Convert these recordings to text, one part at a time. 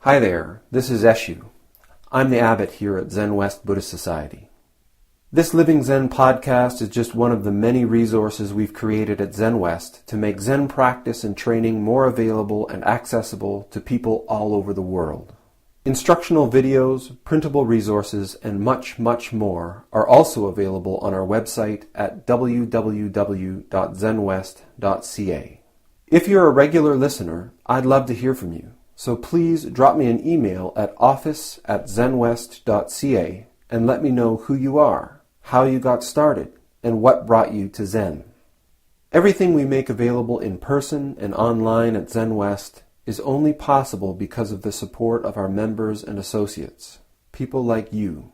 Hi there, this is Eshu. I'm the abbot here at Zenwest Buddhist Society. This Living Zen-podcast is just one of the many resources we've created at Zenwest to make Zen practice and training more available and accessible to people all over the world. Instructional videos, printable resources, and much, much more are also available on our website at www.zenwest.ca. If you're a regular listener, I'd love to hear from you. So please drop me an email at office@zenwest.ca and let me know who you are, how you got started, and what brought you to Zen. Everything we make available in person and online at Zenwest is only possible because of the support of our members and associates, people like you.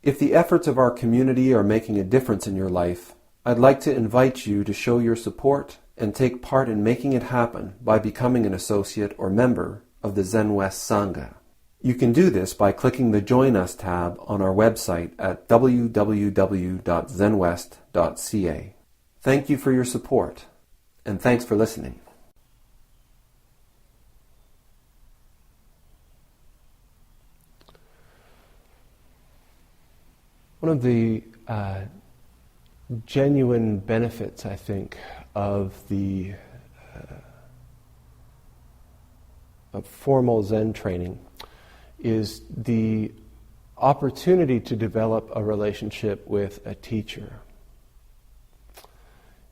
If the efforts of our community are making a difference in your life, I'd like to invite you to show your support and take part in making it happen by becoming an associate or member of the Zenwest Sangha. You can do this by clicking the Join Us tab on our website at www.zenwest.ca. Thank you for your support, and thanks for listening. One of the genuine benefits, I think, of the of formal Zen training is the opportunity to develop a relationship with a teacher.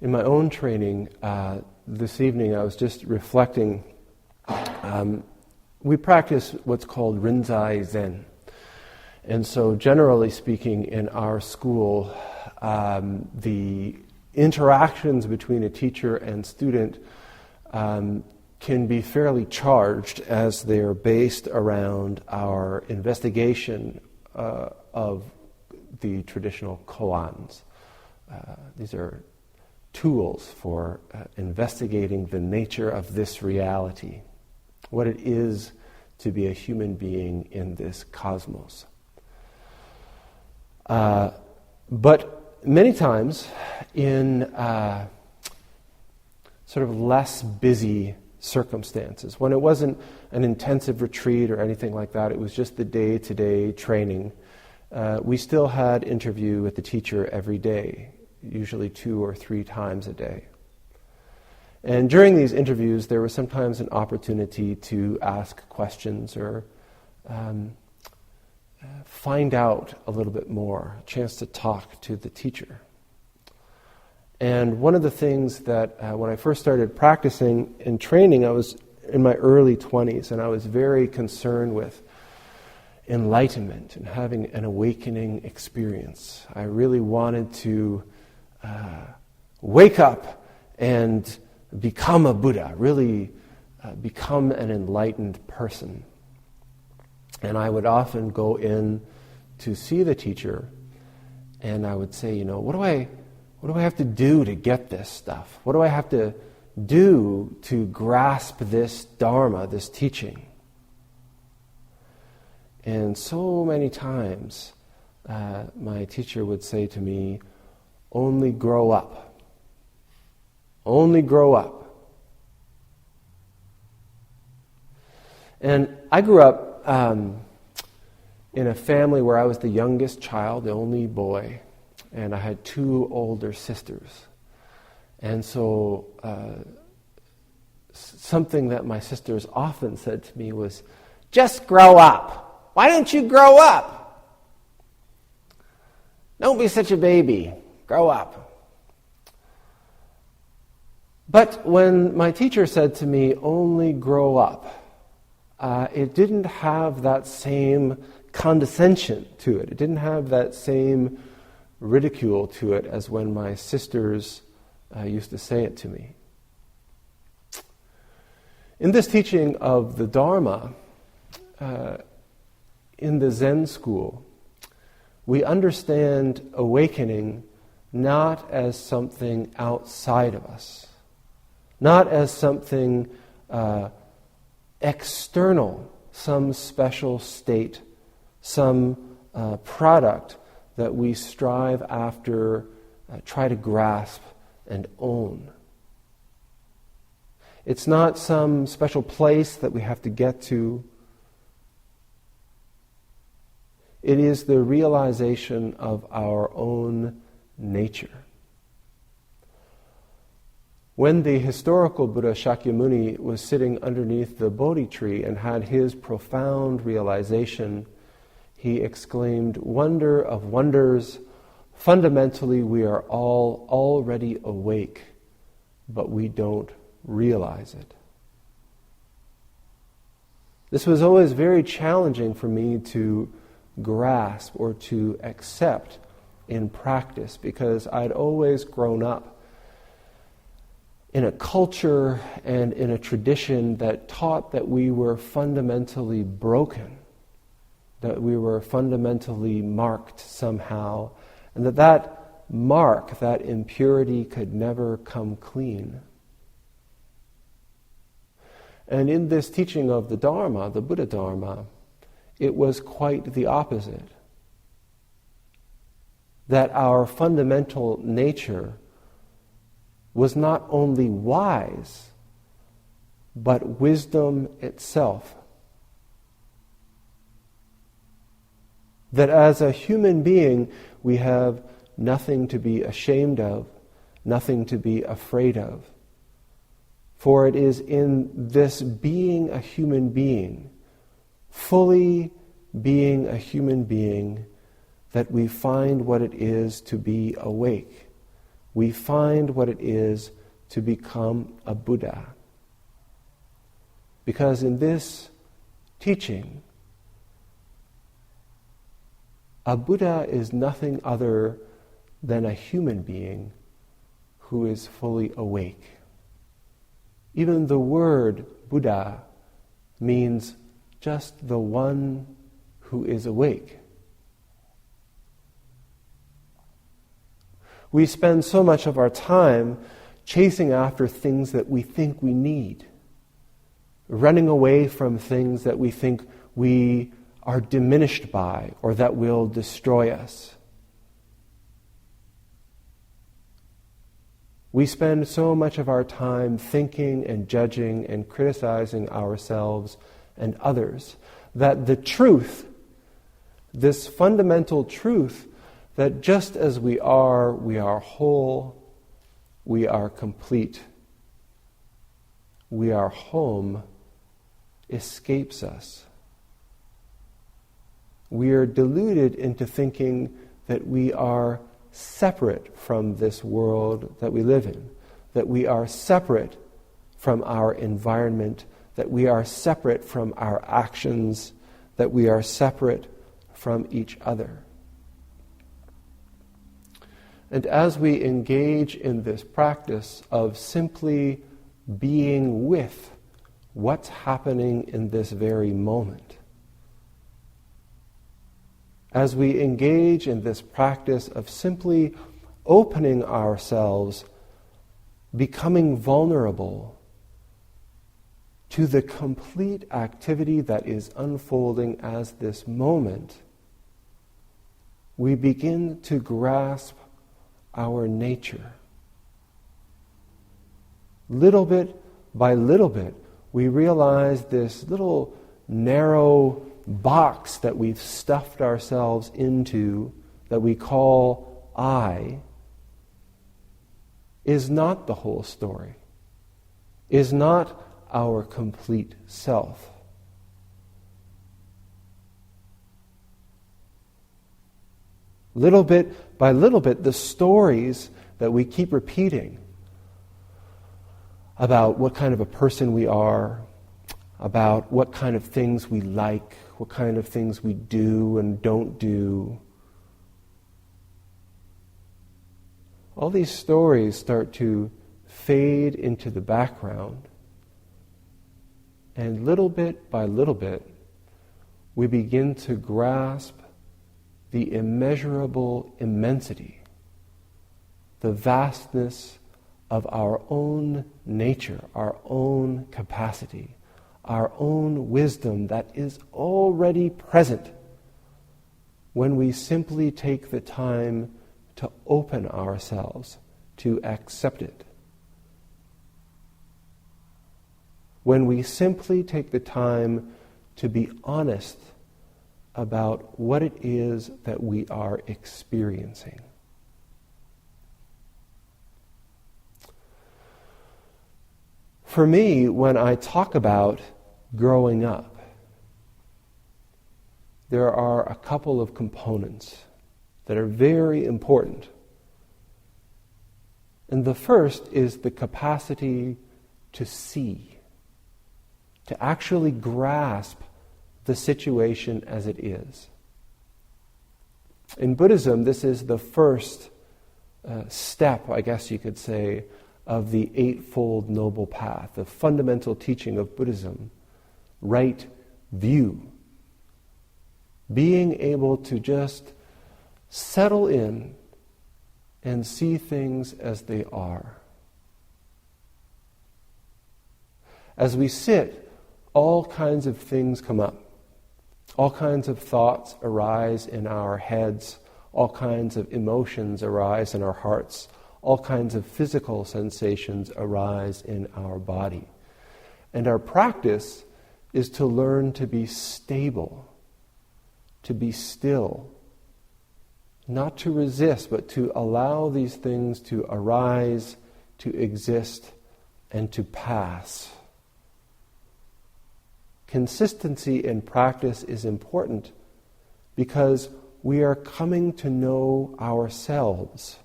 In my own training this evening, I was just reflecting. We practice what's called Rinzai Zen. And so generally speaking, in our school, the interactions between a teacher and student can be fairly charged as they're based around our investigation of the traditional koans. These are tools for investigating the nature of this reality, what it is to be a human being in this cosmos. But many times in sort of less busy circumstances, when it wasn't an intensive retreat or anything like that, it was just the day-to-day training, we still had interview with the teacher every day, usually 2 or 3 times a day. And during these interviews, there was sometimes an opportunity to ask questions or find out a little bit more, a chance to talk to the teacher. And one of the things that when I first started practicing and training, I was in my early 20s, and I was very concerned with enlightenment and having an awakening experience. I really wanted to wake up and become a Buddha, really become an enlightened person. And I would often go in to see the teacher, and I would say, what do I have to do to get this stuff? What do I have to do to grasp this Dharma, this teaching? And so many times, my teacher would say to me, only grow up. Only grow up. And I grew up in a family where I was the youngest child, the only boy, and I had 2 older sisters. And so something that my sisters often said to me was, just grow up. Why don't you grow up? Don't be such a baby. Grow up. But when my teacher said to me, only grow up, it didn't have that same condescension to it. It didn't have that same ridicule to it as when my sisters used to say it to me. In this teaching of the Dharma, in the Zen school, we understand awakening not as something outside of us, not as something external, some special state, some product that we strive after, try to grasp and own. It's not some special place that we have to get to. It is the realization of our own nature. When the historical Buddha Shakyamuni was sitting underneath the Bodhi tree and had his profound realization, he exclaimed, "Wonder of wonders, fundamentally we are all already awake, but we don't realize it." This was always very challenging for me to grasp or to accept in practice, because I'd always grown up in a culture and in a tradition that taught that we were fundamentally broken, that we were fundamentally marked somehow, and that mark, that impurity, could never come clean. And in this teaching of the Dharma, the Buddha Dharma, it was quite the opposite. That our fundamental nature was not only wise, but wisdom itself. That as a human being, we have nothing to be ashamed of, nothing to be afraid of. For it is in this being a human being, fully being a human being, that we find what it is to be awake. We find what it is to become a Buddha. Because in this teaching, a Buddha is nothing other than a human being who is fully awake. Even the word Buddha means just the one who is awake. We spend so much of our time chasing after things that we think we need, running away from things that we think we are diminished by or that will destroy us. We spend so much of our time thinking and judging and criticizing ourselves and others that the truth, this fundamental truth, that just as we are whole, we are complete, we are home, escapes us. We are deluded into thinking that we are separate from this world that we live in, that we are separate from our environment, that we are separate from our actions, that we are separate from each other. And as we engage in this practice of simply being with what's happening in this very moment, as we engage in this practice of simply opening ourselves, becoming vulnerable to the complete activity that is unfolding as this moment, we begin to grasp our nature. Little bit by little bit, we realize this little narrow box that we've stuffed ourselves into, that we call I, is not the whole story, is not our complete self. Little bit by little bit, the stories that we keep repeating about what kind of a person we are, about what kind of things we like, what kind of things we do and don't do. All these stories start to fade into the background, and little bit by little bit, we begin to grasp the immeasurable immensity, the vastness of our own nature, our own capacity, our own wisdom that is already present when we simply take the time to open ourselves, to accept it. When we simply take the time to be honest about what it is that we are experiencing. For me, when I talk about growing up, there are a couple of components that are very important. And the first is the capacity to see, to actually grasp the situation as it is. In Buddhism, this is the first step, I guess you could say, of the Eightfold Noble Path, the fundamental teaching of Buddhism, right view. Being able to just settle in and see things as they are. As we sit, all kinds of things come up. All kinds of thoughts arise in our heads. All kinds of emotions arise in our hearts. All kinds of physical sensations arise in our body. And our practice is to learn to be stable, to be still, not to resist, but to allow these things to arise, to exist, and to pass. Consistency in practice is important because we are coming to know ourselves.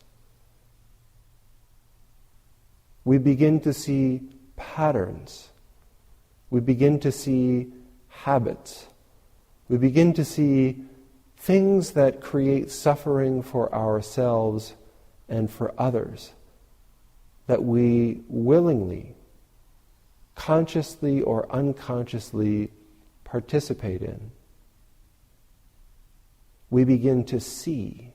We begin to see patterns. We begin to see habits. We begin to see things that create suffering for ourselves and for others that we willingly, consciously or unconsciously participate in. We begin to see.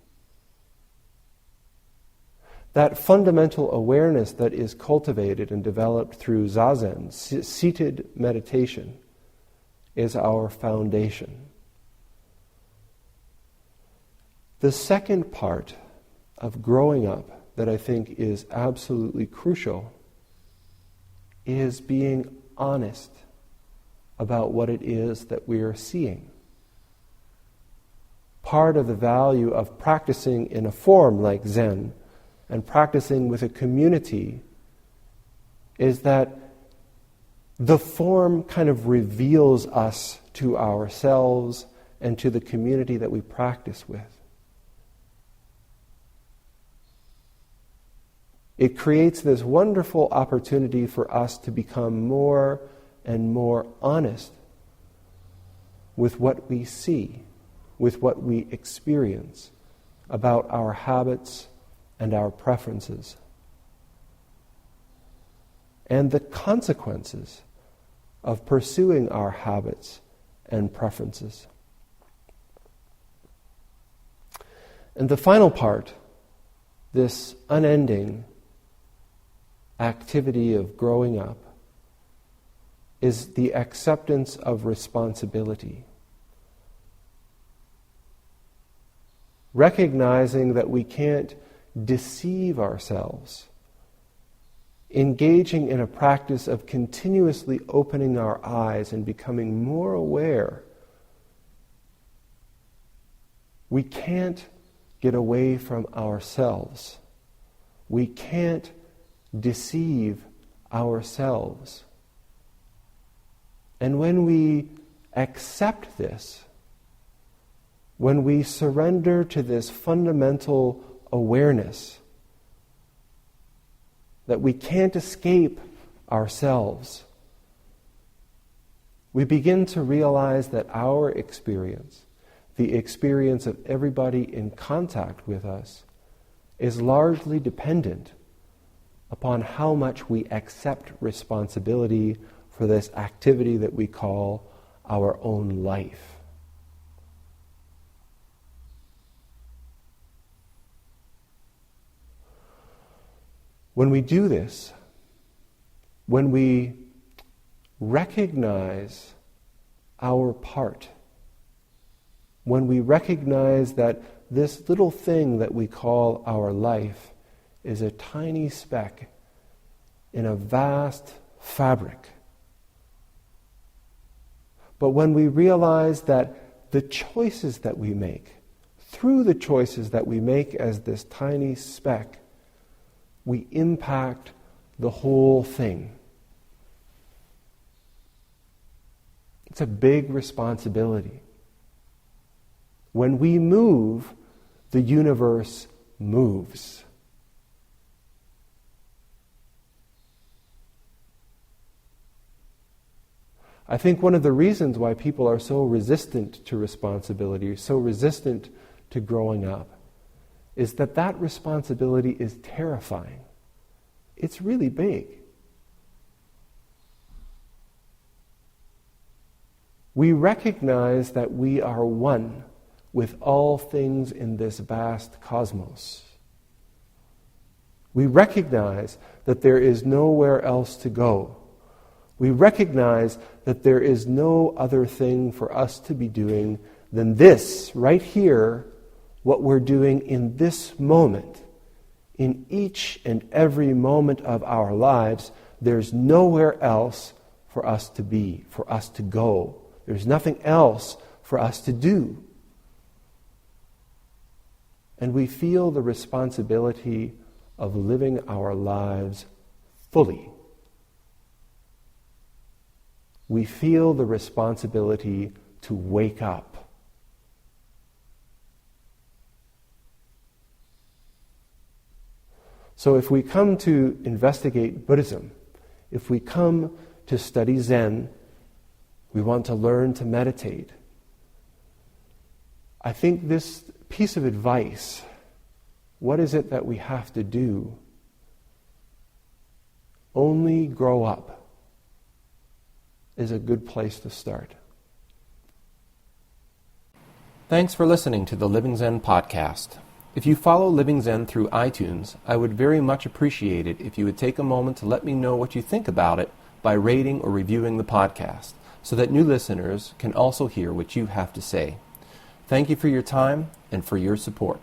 That fundamental awareness that is cultivated and developed through zazen, seated meditation, is our foundation. The second part of growing up that I think is absolutely crucial is being honest about what it is that we are seeing. Part of the value of practicing in a form like Zen and practicing with a community is that the form kind of reveals us to ourselves and to the community that we practice with. It creates this wonderful opportunity for us to become more and more honest with what we see, with what we experience about our habits and our preferences, and the consequences of pursuing our habits and preferences. And the final part, this unending activity of growing up, is the acceptance of responsibility. Recognizing that we can't deceive ourselves. Engaging in a practice of continuously opening our eyes and becoming more aware. We can't get away from ourselves. We can't deceive ourselves. And when we accept this, when we surrender to this fundamental awareness that we can't escape ourselves, we begin to realize that our experience, the experience of everybody in contact with us, is largely dependent upon how much we accept responsibility for this activity that we call our own life. When we do this, when we recognize our part, when we recognize that this little thing that we call our life is a tiny speck in a vast fabric, but when we realize that the choices that we make, through the choices that we make as this tiny speck, we impact the whole thing. It's a big responsibility. When we move, the universe moves. I think one of the reasons why people are so resistant to responsibility, so resistant to growing up, is that responsibility is terrifying. It's really big. We recognize that we are one with all things in this vast cosmos. We recognize that there is nowhere else to go. We recognize that there is no other thing for us to be doing than this, right here, what we're doing in this moment. In each and every moment of our lives, there's nowhere else for us to be, for us to go. There's nothing else for us to do. And we feel the responsibility of living our lives fully. We feel the responsibility to wake up. So if we come to investigate Buddhism, if we come to study Zen, we want to learn to meditate. I think this piece of advice, what is it that we have to do? Only grow up is a good place to start. Thanks for listening to the Living Zen podcast. If you follow Living Zen through iTunes, I would very much appreciate it if you would take a moment to let me know what you think about it by rating or reviewing the podcast, so that new listeners can also hear what you have to say. Thank you for your time and for your support.